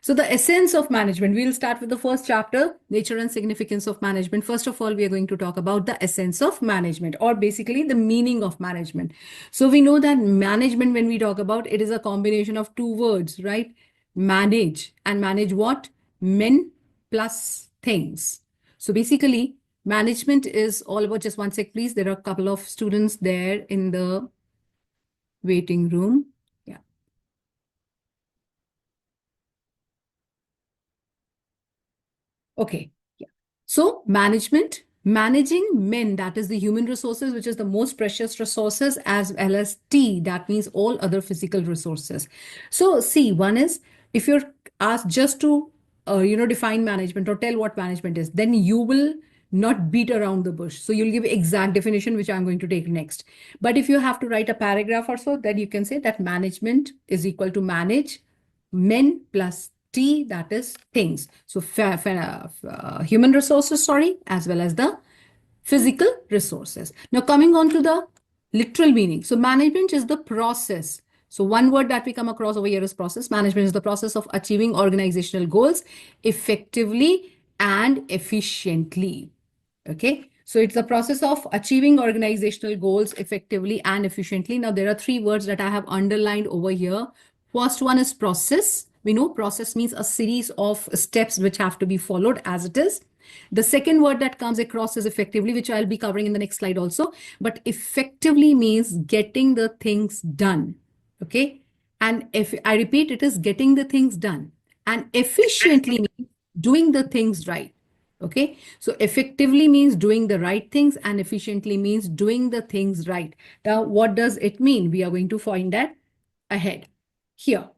So the essence of management, we'll start with the first chapter, nature and significance of management. First of all, we are going to talk about the essence of management, or basically the meaning of management. So we know that management, when we talk about, it is a combination of two words, right? Manage, and manage what? Men plus things. So basically, management is all about, just one sec, please. There are a couple of students there in the waiting room. Yeah. Okay. Yeah. So management, managing men, that is the human resources, which is the most precious resources, as well as T, that means all other physical resources. So see, one is, if you're asked just to, define management or tell what management is, then you will not beat around the bush. So you'll give exact definition, which I'm going to take next. But if you have to write a paragraph or so, then you can say that management is equal to manage men plus T, that is things. So human resources, sorry, as well as the physical resources. Now coming on to the literal meaning. So management is the process. So one word that we come across over here is process. Management is the process of achieving organizational goals effectively and efficiently. Okay. So it's the process of achieving organizational goals effectively and efficiently. Now there are three words that I have underlined over here. First one is process. We know process means a series of steps which have to be followed as it is. The second word that comes across is effectively, which I'll be covering in the next slide also. But effectively means getting the things done. Okay. And if I repeat, it is getting the things done. And efficiently means doing the things right. Okay. So effectively means doing the right things, and efficiently means doing the things right. Now, what does it mean? We are going to find that ahead here.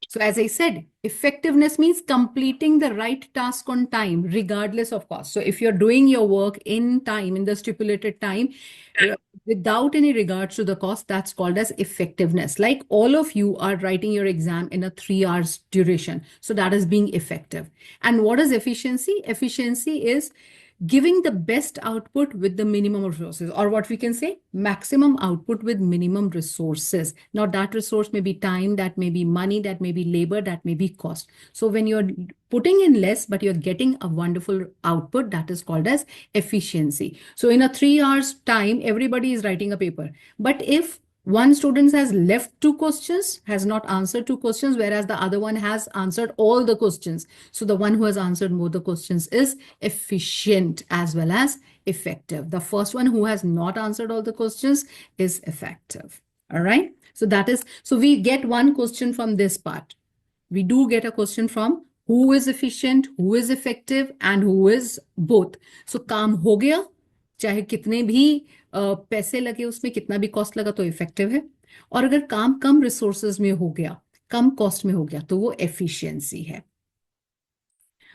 So as I said, effectiveness means completing the right task on time, regardless of cost. So if you're doing your work in time, in the stipulated time, without any regards to the cost, that's called as effectiveness. Like all of you are writing your exam in a 3 hours duration. So that is being effective. And what is efficiency? Efficiency is giving the best output with the minimum of resources, or what we can say, maximum output with minimum resources. Now that resource may be time, that may be money, that may be labor, that may be cost. So when you're putting in less, but you're getting a wonderful output, that is called as efficiency. So in a 3 hours time, everybody is writing a paper. But if one student has left two questions, has not answered two questions, whereas the other one has answered all the questions. So the one who has answered more the questions is efficient as well as effective. The first one who has not answered all the questions is effective. All right. So that is, so we get one question from this part. We do get a question from who is efficient, who is effective, and who is both. So काम हो गया, चाहे कितने भी पैसे लगे उसमें, कितना भी कॉस्ट लगा तो इफेक्टिव है. और अगर काम कम रिसोर्सेज में हो गया, कम कॉस्ट में हो गया, तो वो एफिशिएंसी है.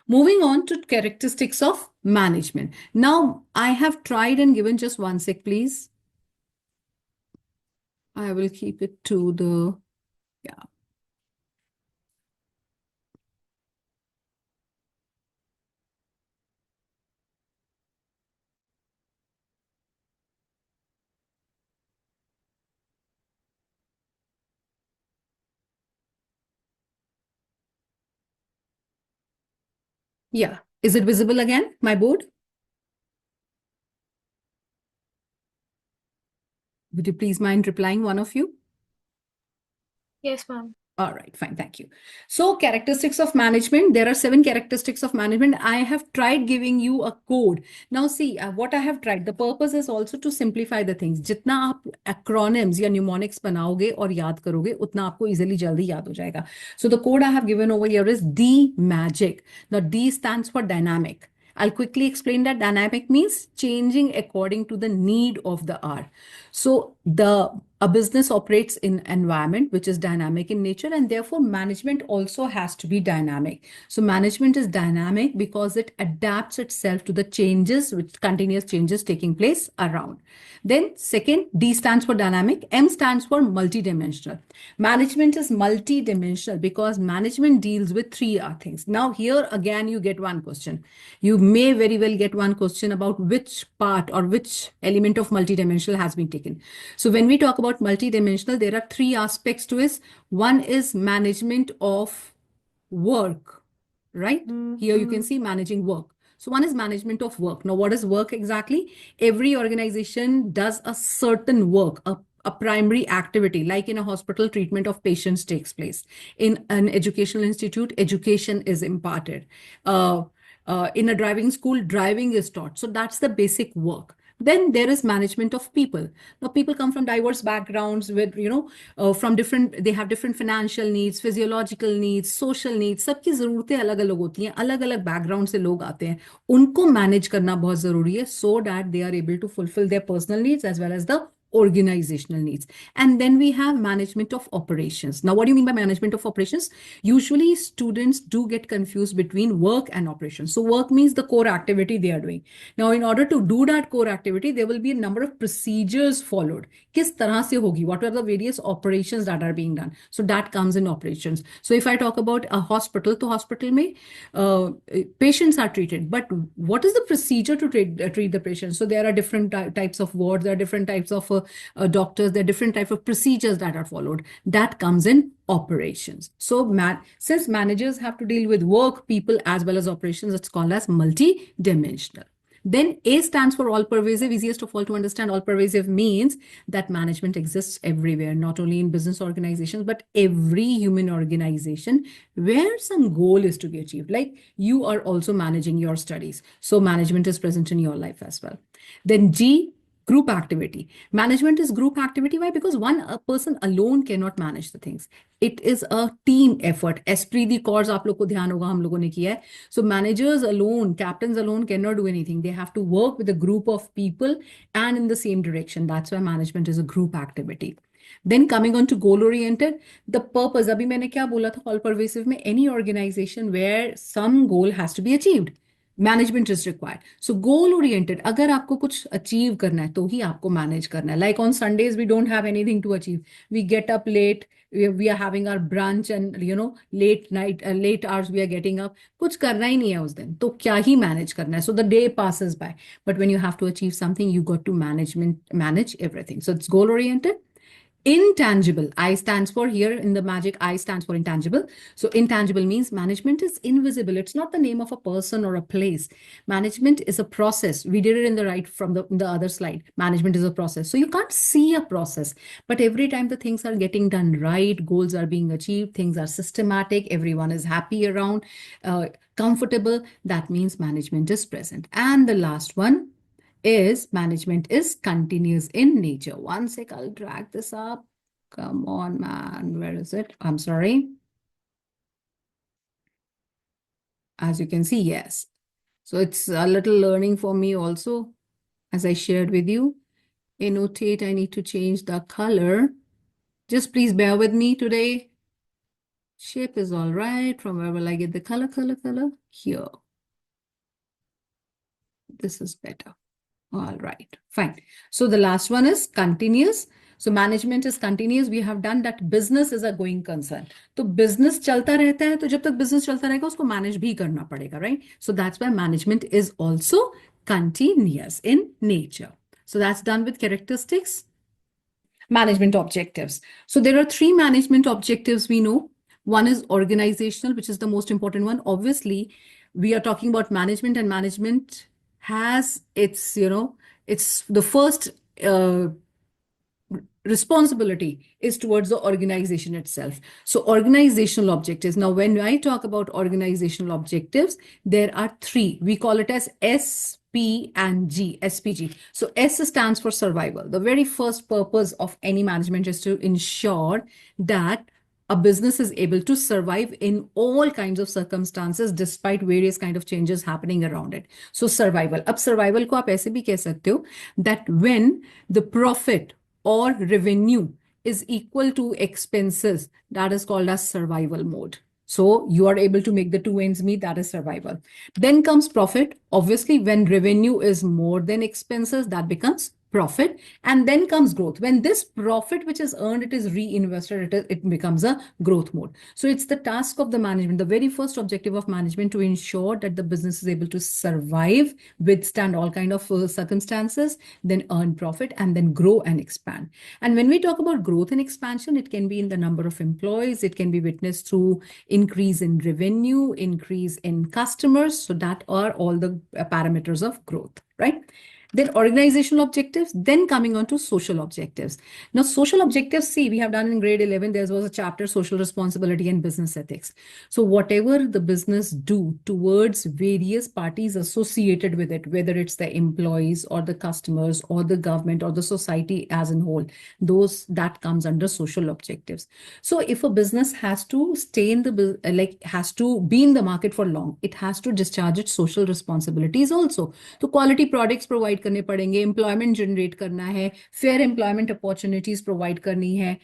Moving on to characteristics of management. Now, I have tried and given, just one sec, please. I will keep it to the, yeah. Yeah. Is it visible again, my board? Would you please mind replying, one of you? Yes, ma'am. All right, fine, thank you. So characteristics of management, there are 7 characteristics of management. I have tried giving you a code. Now see, what I have tried, the purpose is also to simplify the things. जितना आप acronyms या mnemonics बनाओगे और याद करोगे, उतना आपको easily जल्दी याद हो जाएगा. So the code I have given over here is D magic. Now D stands for dynamic. I'll quickly explain that. Dynamic means changing according to the need of the hour. So a business operates in environment which is dynamic in nature, and therefore management also has to be dynamic. So management is dynamic because it adapts itself to the changes, which continuous changes taking place around. Then second, D stands for dynamic, M stands for multidimensional. Management is multidimensional because management deals with 3 things. Now here again you get one question. You may very well get one question about which part or which element of multidimensional has been taken. So when we talk about multidimensional, there are 3 aspects to it. One is management of work. right? Here you can see managing work. So one is management of work. Now, what is work exactly? Every organization does a certain work, a primary activity, like in a hospital, treatment of patients takes place. In an educational institute, education is imparted. In a driving school, driving is taught. So that's the basic work. Then there is management of people. Now people come from diverse backgrounds with, from different, they have different financial needs, physiological needs, social needs. सबकी ज़रूरतें अलग अलग होती हैं, अलग अलग background से लोग आते हैं. उनको मैनेज करना बहुत ज़रूरी है, so that they are able to fulfill their personal needs as well as the organizational needs. And then we have management of operations. Now, what do you mean by management of operations? Usually students do get confused between work and operations. So work means the core activity they are doing. Now, in order to do that core activity, there will be a number of procedures followed. किस तरह से होगी? What are the various operations that are being done? So that comes in operations. So if I talk about a hospital, to hospital में patients are treated. But what is the procedure to treat the patients? So there are different types of wards, there are different types of doctors, there are different types of procedures that are followed. That comes in operations. So since managers have to deal with work, people, as well as operations, it's called as multi-dimensional. Then A stands for all pervasive. Easiest of all to understand, all pervasive means that management exists everywhere, not only in business organizations, but every human organization where some goal is to be achieved. Like you are also managing your studies. So management is present in your life as well. Then G, group activity. Management is group activity. Why? Because a person alone cannot manage the things. It is a team effort. Esprit de corps आप लोग को ध्यान होगा हम लोगों ने किया है. So managers alone, captains alone cannot do anything. They have to work with a group of people and in the same direction. That's why management is a group activity. Then coming on to goal oriented, the purpose. अभी मैंने क्या बोला था all pervasive में, any organization where some goal has to be achieved. Management is required. So goal oriented, अगर आपको कुछ achieve करना है तो ही आपको मैनेज करना है. Like on Sundays we don't have anything to achieve. We get up late, we are having our brunch and late night late hours we are getting up. कुछ करना ही नहीं है उस दिन, तो क्या ही मैनेज करना है. So the day passes by, but when you have to achieve something, you got to manage everything. So it's goal oriented. Intangible, I stands for, here in the magic, I stands for intangible. So intangible means management is invisible. It's not the name of a person or a place. Management is a process. We did it in the right from the other slide. Management is a process. So you can't see a process, but every time the things are getting done right, goals are being achieved, things are systematic, everyone is happy around, comfortable, that means management is present. And the last one is management is continuous in nature. One sec, I'll drag this up. Come on, man. Where is it? I'm sorry. As you can see, yes. So it's a little learning for me also, as I shared with you. Annotate, I need to change the color. Just please bear with me today. Shape is all right. From where will I get the color? Here. This is better. All right, fine. So the last one is continuous. So management is continuous. We have done that. Business is a going concern. तो business चलता रहता है, तो जब तक business चलता रहेगा उसको manage भी करना पड़ेगा, right? So that's why management is also continuous in nature. So that's done with characteristics. Management objectives. So there are 3 management objectives we know. One is organizational, which is the most important one. Obviously, we are talking about management, and management has its, it's the first responsibility is towards the organization itself. So organizational objectives. Now, when I talk about organizational objectives, there are 3. We call it as S, P, and G, SPG. So S stands for survival. The very first purpose of any management is to ensure that a business is able to survive in all kinds of circumstances despite various kind of changes happening around it. So survival. अब survival को आप ऐसे भी कह सकते हो that when the profit or revenue is equal to expenses, that is called as survival mode. So you are able to make the 2 ends meet, that is survival. Then comes profit. Obviously, when revenue is more than expenses, that becomes profit, and then comes growth. When this profit which is earned, it is reinvested, it becomes a growth mode. So it's the task of the management, the very first objective of management, to ensure that the business is able to survive, withstand all kind of circumstances, then earn profit, and then grow and expand. And when we talk about growth and expansion, it can be in the number of employees, it can be witnessed through increase in revenue, increase in customers. So that are all the parameters of growth, right? Then organizational objectives, then coming on to social objectives. Now, social objectives, see, we have done in grade 11, there was a chapter, social responsibility and business ethics. So whatever the business do towards various parties associated with it, whether it's the employees or the customers or the government or the society as a whole, that comes under social objectives. So if a business has to stay in the, has to be in the market for long, it has to discharge its social responsibilities also. तो quality products provide करने पड़ेंगे, employment generate करना है, fair employment opportunities provide करनी है,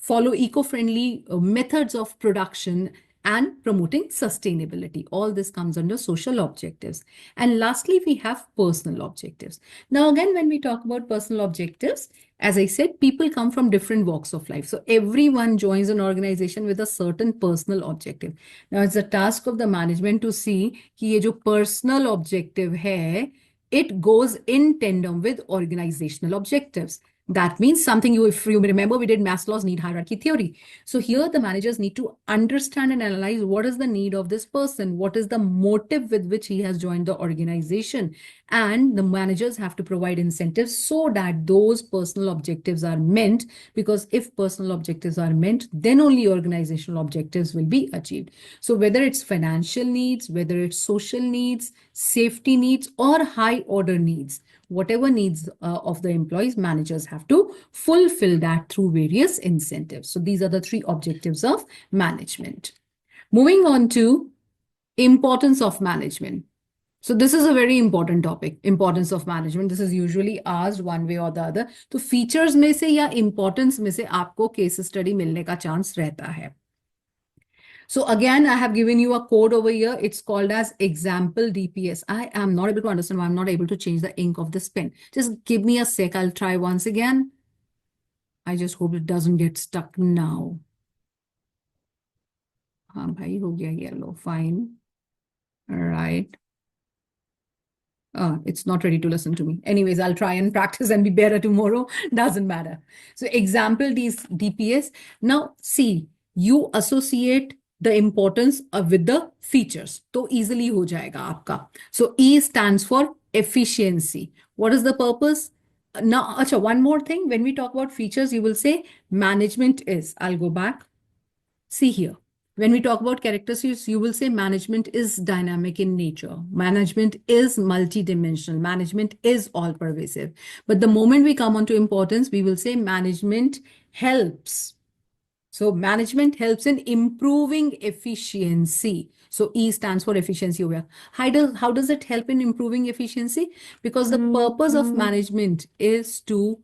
follow eco-friendly methods of production, and promoting sustainability. All this comes under social objectives. And lastly, we have personal objectives. Now, again, when we talk about personal objectives, as I said, people come from different walks of life. So everyone joins an organization with a certain personal objective. Now, it's the task of the management to see कि ये जो personal objective है, it goes in tandem with organizational objectives. That means something if you remember, we did Maslow's need hierarchy theory. So here the managers need to understand and analyze what is the need of this person, what is the motive with which he has joined the organization. And the managers have to provide incentives so that those personal objectives are met, because if personal objectives are met, then only organizational objectives will be achieved. So whether it's financial needs, whether it's social needs, safety needs, or high order needs, whatever needs of the employees, managers have to fulfill that through various incentives. So these are the three objectives of management. Moving on to importance of management. So this is a very important topic, importance of management. This is usually asked one way or the other. तो features में से या importance में से आपको case study मिलने का chance रहता है. So again, I have given you a code over here. It's called as example DPS. I am not able to understand why I'm not able to change the ink of this pen. Just give me a sec. I'll try once again. I just hope it doesn't get stuck now. हाँ भाई हो गया yellow. Fine. All right. It's not ready to listen to me. Anyways, I'll try and practice and be better tomorrow. Doesn't matter. So example DPS. Now see, you associate the importance with the features. So easily ho jayega aapka. So E stands for efficiency. What is the purpose? Now, acha, one more thing. When we talk about features, you will say management is. I'll go back. See here. When we talk about characteristics, you will say management is dynamic in nature. Management is multidimensional. Management is all-pervasive. But the moment we come on to importance, we will say management helps. So management helps in improving efficiency. So E stands for efficiency over here. How does it help in improving efficiency? Because the purpose of management is to,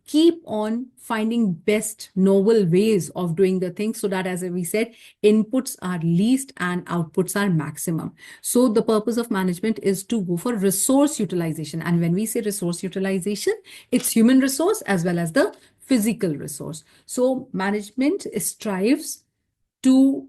keep on finding best novel ways of doing the things so that, as we said, inputs are least and outputs are maximum. So the purpose of management is to go for resource utilization. And when we say resource utilization, it's human resource as well as the physical resource. So management strives to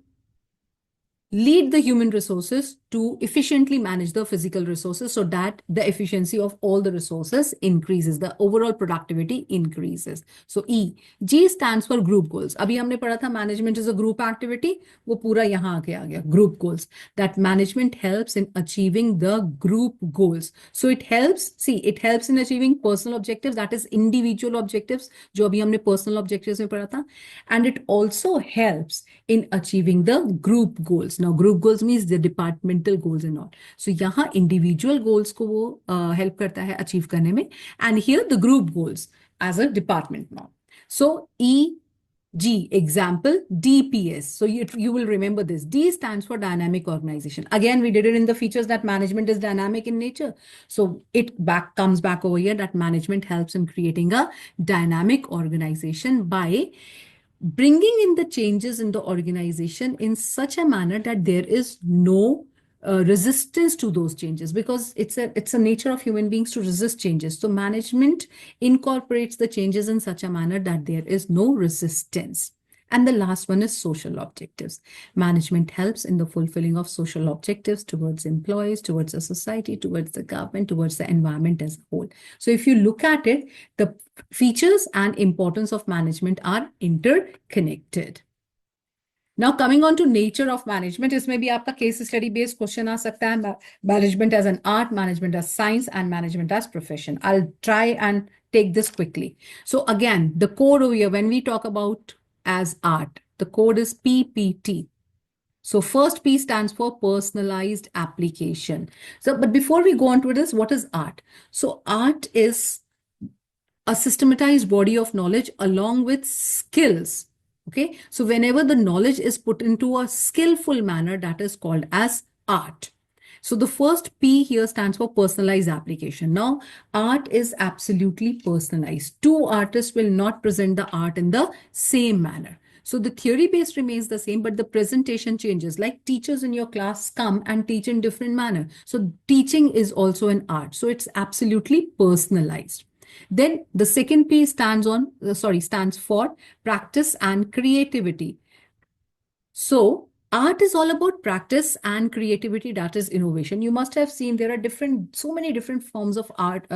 lead the human resources to efficiently manage the physical resources so that the efficiency of all the resources increases, the overall productivity increases. So E. G stands for group goals. अभी हमने पढ़ा था management is a group activity, वो पूरा यहाँ आके आ गया, group goals. That management helps in achieving the group goals. So it helps in achieving personal objectives, that is individual objectives, जो अभी हमने personal objectives में पढ़ा था. And it also helps in achieving the group goals. Now, group goals means the departmental goals and all. So, यहाँ individual goals को वो help करता है achieve करने में. And here the group goals as a department now. So, G, example, DPS. So, you will remember this. D stands for dynamic organization. Again, we did it in the features that management is dynamic in nature. So, it comes back over here that management helps in creating a dynamic organization by bringing in the changes in the organization in such a manner that there is no resistance to those changes, because it's a nature of human beings to resist changes. So management incorporates the changes in such a manner that there is no resistance. And the last one is social objectives. Management helps in the fulfilling of social objectives towards employees, towards the society, towards the government, towards the environment as a whole. So if you look at it, the features and importance of management are interconnected. Now coming on to nature of management, इसमें भी आपका case study based question आ सकता है. Management as an art, management as science, and management as profession. I'll try and take this quickly. So again, the code over here, when we talk about as art, the code is PPT. So first P stands for personalized application. So, but before we go on to this, what is art? So art is a systematized body of knowledge along with skills. Okay, so whenever the knowledge is put into a skillful manner, that is called as art. So the first P here stands for personalized application. Now, art is absolutely personalized. Two artists will not present the art in the same manner. So the theory base remains the same, but the presentation changes. Like teachers in your class come and teach in different manner. So teaching is also an art. So it's absolutely personalized. Then the second P stands for practice and creativity. So art is all about practice and creativity, that is innovation. You must have seen there are so many different forms of art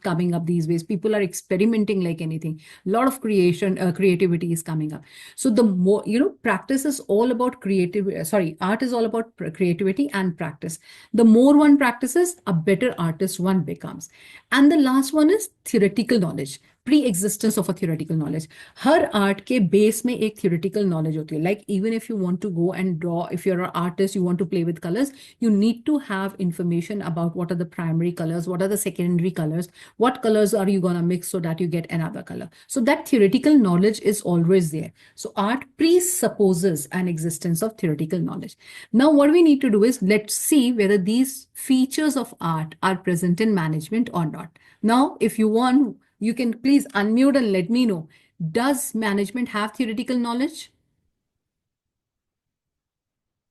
coming up these days. People are experimenting like anything. A lot of creativity is coming up. So the more, practice is all about art is all about creativity and practice. The more one practices, a better artist one becomes. And the last one is theoretical knowledge. Pre-existence of a theoretical knowledge. Her art के base में एक theoretical knowledge होती है. Like even if you want to go and draw, if you're an artist, you want to play with colors, you need to have information about what are the primary colors, what are the secondary colors, what colors are you going to mix so that you get another color. So that theoretical knowledge is always there. So art presupposes an existence of theoretical knowledge. Now what we need to do is let's see whether these features of art are present in management or not. Now, if you want, you can please unmute and let me know. Does management have theoretical knowledge?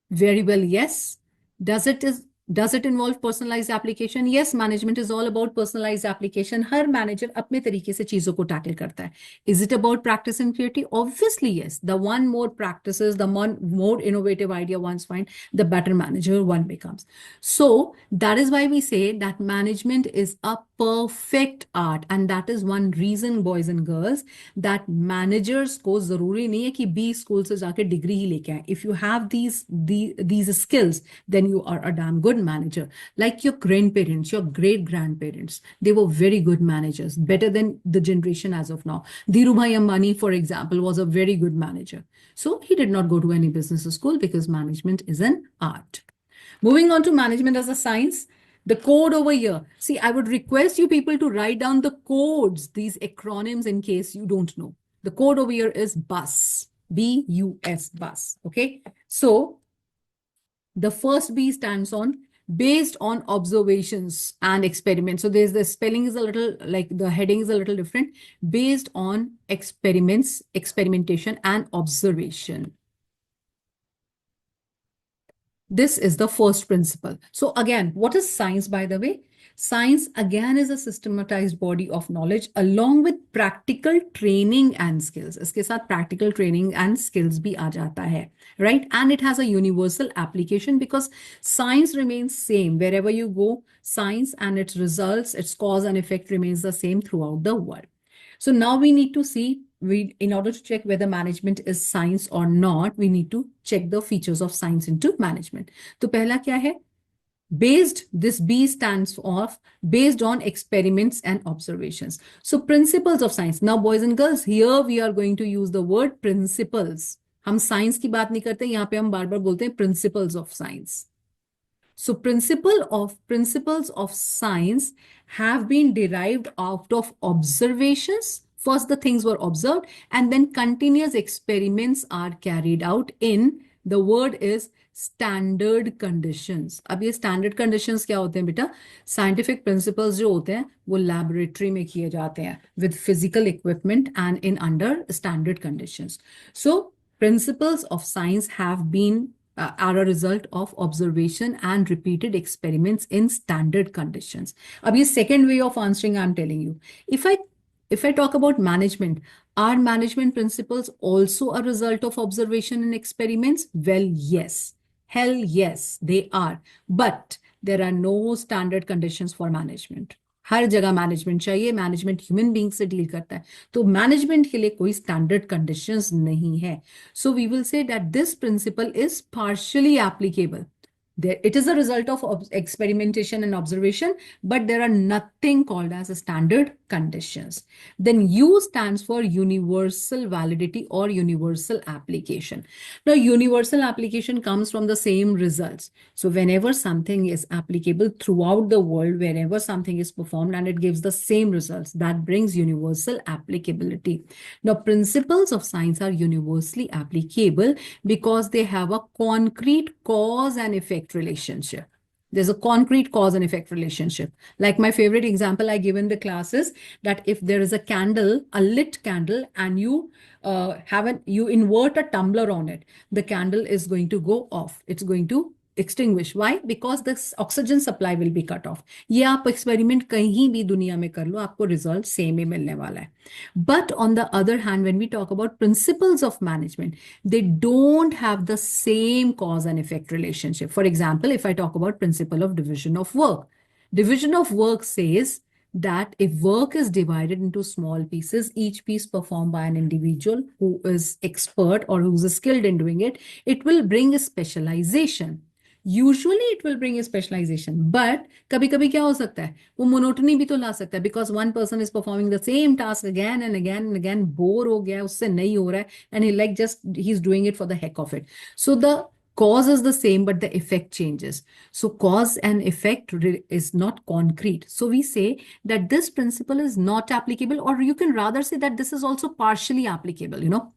Very well, yes. Does it involve personalized application? Yes, management is all about personalized application. Her manager अपने तरीके से चीजों को tackle करता है. Is it about practice and creativity? Obviously, yes. The one more practices, the one more innovative idea one's find, the better manager one becomes. So that is why we say that management is a perfect art, and that is one reason, boys and girls, that managers को जरूरी नहीं है कि B school से जाके degree ही लेके आए. If you have these skills, then you are a damn good manager. Like your grandparents, your great grandparents, they were very good managers, better than the generation as of now. Dhirubhai Ambani, for example, was a very good manager. So he did not go to any business school because management is an art. Moving on to management as a science, the code over here. See, I would request you people to write down the codes, these acronyms in case you don't know. The code over here is BUS, B-U-S, BUS, okay? So the first B stands on based on observations and experiments. So there's the spelling is a little, like the heading is a little different. Based on experiments, experimentation, and observation. This is the first principle. So again, what is science, by the way? Science again is a systematized body of knowledge along with practical training and skills. इसके साथ practical training and skills भी आ जाता है, right? And it has a universal application because science remains same wherever you go. Science and its results, its cause and effect remains the same throughout the world. So now we need to see, in order to check whether management is science or not, we need to check the features of science into management. तो पहला क्या है? Based, this B stands for based on experiments and observations. So principles of science. Now, boys and girls, here we are going to use the word principles. हम science की बात नहीं करते, यहाँ पे हम बार बार बोलते हैं principles of science. So principles of science have been derived out of observations. First, the things were observed, and then continuous experiments are carried out in, the word is standard conditions. अब ये standard conditions क्या होते हैं बेटा? Scientific principles जो होते हैं वो laboratory में किए जाते हैं with physical equipment and in under standard conditions. So principles of science have been are a result of observation and repeated experiments in standard conditions. अब ये second way of answering I'm telling you. If I if I talk about management, are management principles also a result of observation and experiments? Well, yes. Hell yes, they are. But there are no standard conditions for management. हर जगह management चाहिए, management human being से deal करता है, तो management के लिए कोई standard conditions नहीं है. So we will say that this principle is partially applicable. It is a result of experimentation and observation, but there are nothing called as a standard conditions. Then U stands for universal validity or universal application. Now, universal application comes from the same results. So whenever something is applicable throughout the world, wherever something is performed and it gives the same results, that brings universal applicability. Now, principles of science are universally applicable because they have a concrete cause and effect relationship. There's a concrete cause and effect relationship. Like my favorite example I give in the class is that if there is a candle, a lit candle, and you invert a tumbler on it, the candle is going to go off. It's going to extinguish. Why? Because the oxygen supply will be cut off. ये आप experiment कहीं भी दुनिया में कर लो, आपको result same ही मिलने वाला है. But on the other hand, when we talk about principles of management, they don't have the same cause and effect relationship. For example, if I talk about principle of division of work says that if work is divided into small pieces, each piece performed by an individual who is expert or who's skilled in doing it, it will bring a specialization. Usually it will bring a specialization, but कभी कभी क्या हो सकता है, वो monotony भी तो ला सकता है, because one person is performing the same task again and again and again, bore हो गया, उससे नहीं हो रहा है, and he's doing it for the heck of it. So the cause is the same, but the effect changes. So cause and effect is not concrete. So we say that this principle is not applicable, or you can rather say that this is also partially applicable.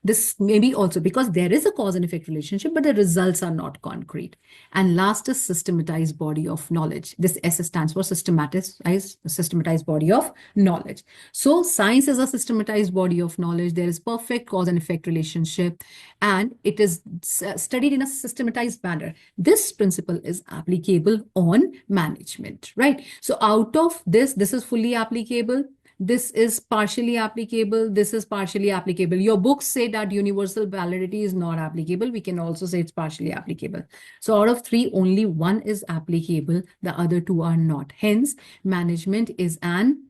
This may be also because there is a cause and effect relationship, but the results are not concrete. And last is systematized body of knowledge. This S stands for systematized body of knowledge. So science is a systematized body of knowledge. There is perfect cause and effect relationship, and it is studied in a systematized manner. This principle is applicable on management, right? So out of this is fully applicable. This is partially applicable. This is partially applicable. Your books say that universal validity is not applicable. We can also say it's partially applicable. So out of three, only one is applicable. The other two are not. Hence, management is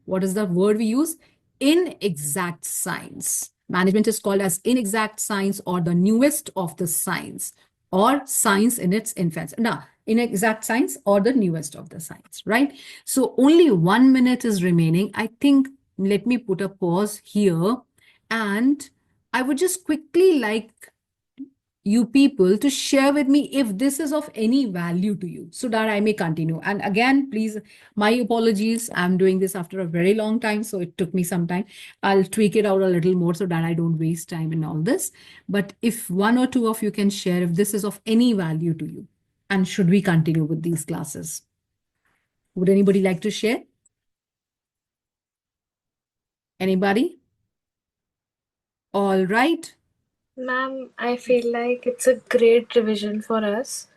what is the word we use? Inexact science. Management is called as inexact science or the newest of the science or science in its infancy. Now, inexact science or the newest of the science, right? So only 1 minute is remaining. I think let me put a pause here, and I would just quickly like you people to share with me if this is of any value to you so that I may continue. And again, please, my apologies. I'm doing this after a very long time, so it took me some time. I'll tweak it out a little more so that I don't waste time in all this. But if one or two of you can share if this is of any value to you, and should we continue with these classes? Would anybody like to share? Anybody? All right. Ma'am, I feel like it's a great revision for us.